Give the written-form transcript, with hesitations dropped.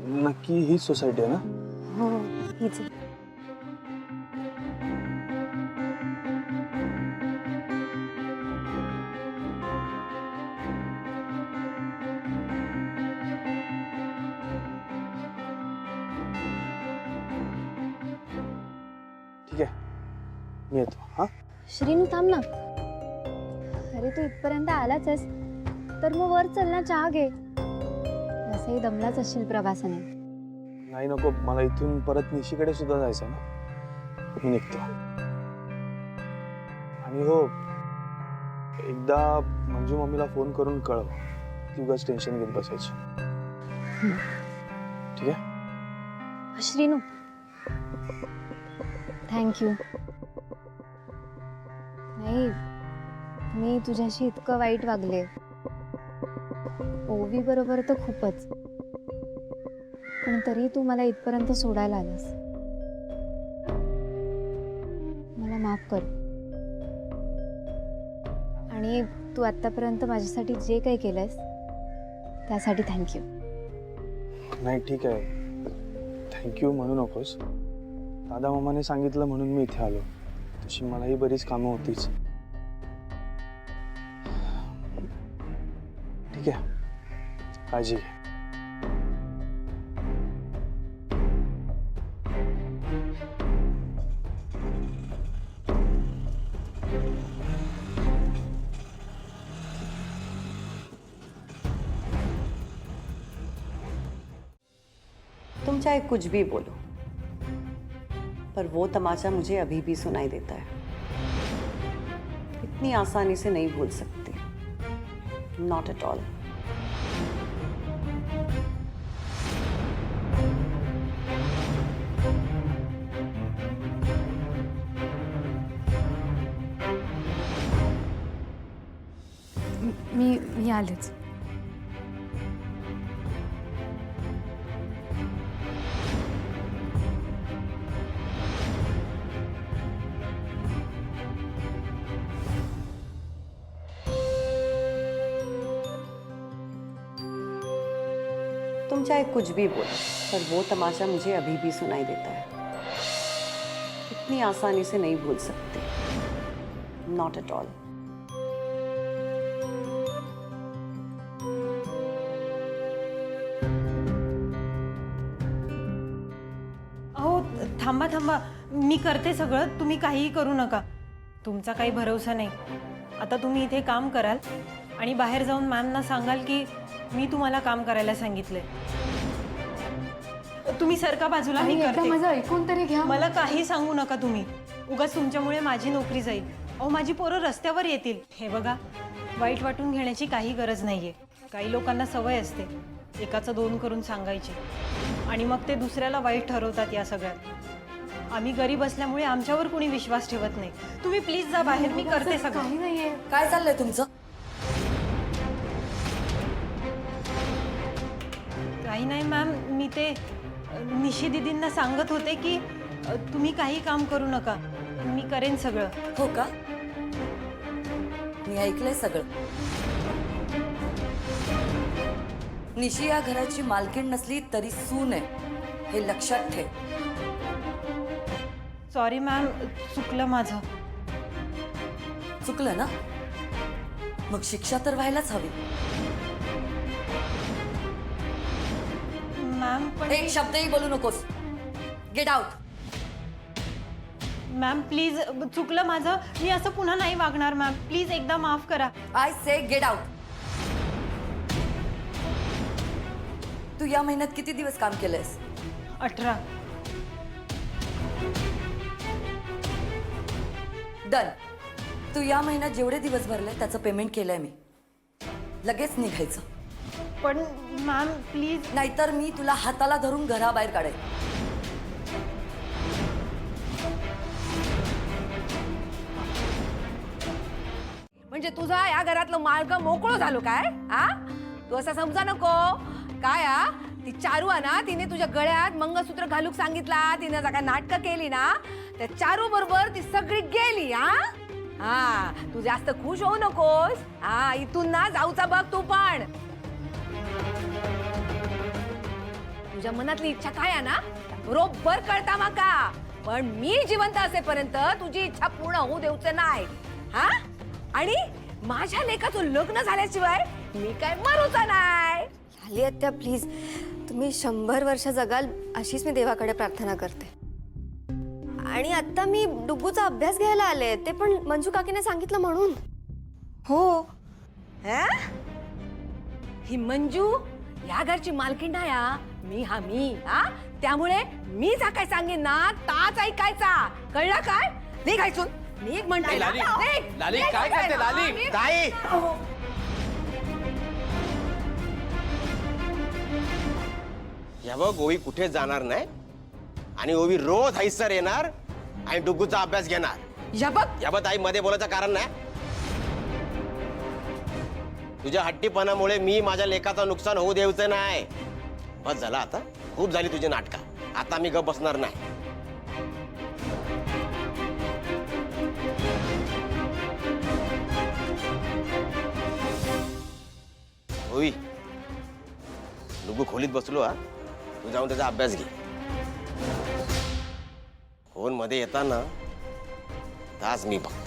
नक्की हीच सोसायटी आहे ना? हो हीच आहे. ठीक आहे, मी येतो. हा, श्रीनू थांब ना. अरे तू इथपर्यंत आलाच आहेस तर मग वर चल ना, चहा घे. तसंही दमलाच असशील प्रवासाने. नाही नको, मला इथून परत निशीकडे सुद्धा जायचं ना. मी निघतो. आणि हो, एकदा मंजू मम्मीला फोन करून कळव. ती उगाच टेन्शन घेत बसायची. ठीक आहे? श्रीनू थँक्यू. नाही, मी तुझ्याशी इतकं वाईट वागले. ओवी बरोबर तर खूपच, पण तरी तू मला इथपर्यंत सोडायला आलास. मला माफ कर. आणि तू आतापर्यंत माझ्यासाठी जे काही केलंयस त्यासाठी थँक्यू. नाही ठीक आहे, थँक्यू म्हणू नकोस. दादा मामाने सांगितलं म्हणून मी इथे आलो. तशी मलाही बरीच कामं होतीच. ठीक आहे, काळजी घे. तुम चाहे कुछ भी बोलो, पर वो तमाचा मुझे अभी भी सुनाई देता है. इतनी आसानी से नहीं भूल सकती. Not at all. मी आलेच. तुम चाहे कुछ भी बोलो, पर वो तमाचा मुझे अभी भी सुनाई देता है. इतनी आसानी से नहीं भूल सकती. Not at all. अहो थांबा थांबा, मी करते सगळं. तुम्ही काहीही करू नका. तुमचा काही भरोसा नाही. आता तुम्ही इथे काम कराल आणि बाहेर जाऊन मॅमना सांगाल की मी तुम्हाला काम करायला सांगितलंय. तुम्ही सरका बाजूला, मी करते. माझं ऐकून तरी घ्या. मला काही सांगू नका तुम्ही. उगाच तुमच्यामुळे माझी नोकरी जाईल. अहो माझी पोरं रस्त्यावर येतील. हे बघा, वाईट वाटून घेण्याची काही गरज नाहीये. काही लोकांना सवय असते एकाचं दोन करून सांगायची आणि मग ते दुसऱ्याला वाईट ठरवतात. या सगळ्यात आम्ही गरीब असल्यामुळे आमच्यावर कोणी विश्वास ठेवत नाही. तुम्ही प्लीज जा बाहेर, मी करते सगळं. काही नाहीये. काय चाललंय तुमचं? काही नाही मॅम, मी ते निशी दीदींना सांगत होते की तुम्ही काही काम करू नका, मी करेन सगळं. हो का? मी ऐकलंय सगळं. निशी या घराची मालकीण नसली तरी सून आहे, हे लक्षात ठेव. सॉरी मॅम, चुकलं माझं. चुकलं ना? मग शिक्षा तर व्हायलाच हवी. मॅम पण एक शब्दही बोलू नकोस. Get out. मॅम प्लीज, चुकलं माझं. मी असं पुन्हा नाही वागणार मॅम. प्लीज एकदा माफ करा. I say get out. तू या महिन्यात किती दिवस काम केलंयस? 18. डन. तू या महिन्यात जेवढे दिवस भरले त्याचं पेमेंट केलंय मी. लगेच निघायचं, पण मॅम प्लीज. नाहीतर मी तुला हाताला धरून घराबाहेर काढेन. म्हणजे तुझा या घरातलं मार्ग मोकळं झालो काय? हा, तू असं समजा नको काय. हा, ती चारू आहे ना, तिने तुझ्या गळ्यात मंगळसूत्र घालूक सांगितला. तिने जगा नाटकं केली ना, त्या चारू बरोबर ती सगळी गेली. हा हा, तू जास्त खुश होऊ नकोस. हा, इथून ना जाऊचा बघ तू पण. तुझ्या मनातली इच्छा काय आहे ना बरोबर कळता माका, पण मी जिवंत असेपर्यंत तुझी इच्छा पूर्ण होऊ देऊचं नाही हा. आणि माझ्या लेकाचं लग्न झाल्याशिवाय मी काय मरूचा नाही. लाली आत्या प्लीज, तुम्ही 100 वर्ष जगाल अशीच मी देवाकडे प्रार्थना करते. आणि आता मी डुग्गूचा अभ्यास घ्यायला आले, ते पण मंजू काकीने सांगितलं म्हणून. हो. हा? ही मंजू या घरची मालकीण नाही हा. मी हा, त्यामुळे मी जा काय सांगेन ना ताच ऐकायचा, कळलं काय? निघायचून निघ म्हणते. लाली, निघ, लाली, निघ काय म्हणते करते ना. लाली? निघ. ताई! या बघ ओवी कुठे जाणार नाही आणि ओवी रोज हैसर येणार आणि डुग्गूचा अभ्यास घेणार. या बघ या बघ ताई, मध्ये बोलायचं कारण नाही. तुझ्या हट्टीपणामुळे मी माझ्या लेकाचं नुकसान होऊ द्यायचं नाही. बस झालं आता, खूप झाली तुझी नाटकं. आता मी गप बसणार नाही. ओवी, डुग्गू खोलीत बसलो हा, तू जाऊन त्याचा अभ्यास घे. फोन मध्ये येताना तास मी बघ.